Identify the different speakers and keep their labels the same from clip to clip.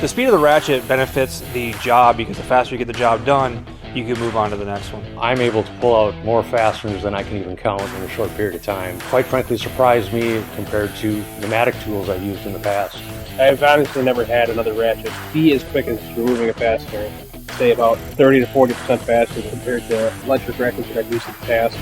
Speaker 1: The speed of the ratchet benefits the job because the faster you get the job done, you can move on to the next one.
Speaker 2: I'm able to pull out more fasteners than I can even count in a short period of time. Quite frankly, surprised me compared to pneumatic tools I've used in the past.
Speaker 3: I've honestly never had another ratchet be as quick as removing a fastener. Say about 30 to 40% faster compared to electric ratchets that I've used in the past.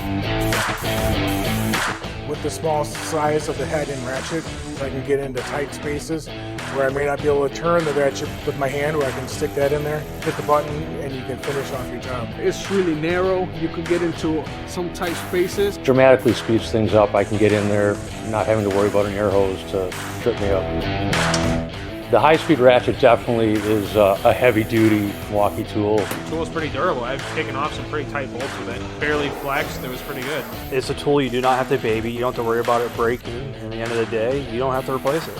Speaker 4: With the small size of the head and ratchet, I can get into tight spaces where I may not be able to turn the ratchet with my hand, where I can stick that in there, hit the button, and you can finish off your job.
Speaker 5: It's really narrow. You could get into some tight spaces.
Speaker 2: Dramatically speeds things up. I can get in there, not having to worry about an air hose to trip me up. The high-speed ratchet definitely is a heavy-duty Milwaukee tool.
Speaker 6: The tool is pretty durable. I've taken off some pretty tight bolts with it. Barely flexed. It was pretty good.
Speaker 1: It's a tool you do not have to baby. You don't have to worry about it breaking. And at the end of the day, you don't have to replace it.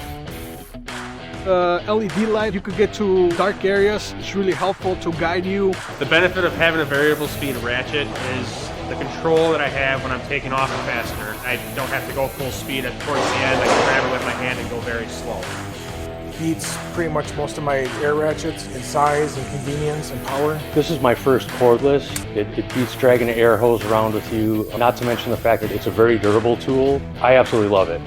Speaker 5: LED light, you could get to dark areas. It's really helpful to guide you.
Speaker 6: The benefit of having a variable speed ratchet is the control that I have when I'm taking off a fastener. I don't have to go full speed towards the end. I can grab it with my hand and go very slow.
Speaker 4: Beats pretty much most of my air ratchets in size and convenience and power.
Speaker 2: This is my first cordless. It beats dragging an air hose around with you, not to mention the fact that it's a very durable tool. I absolutely love it.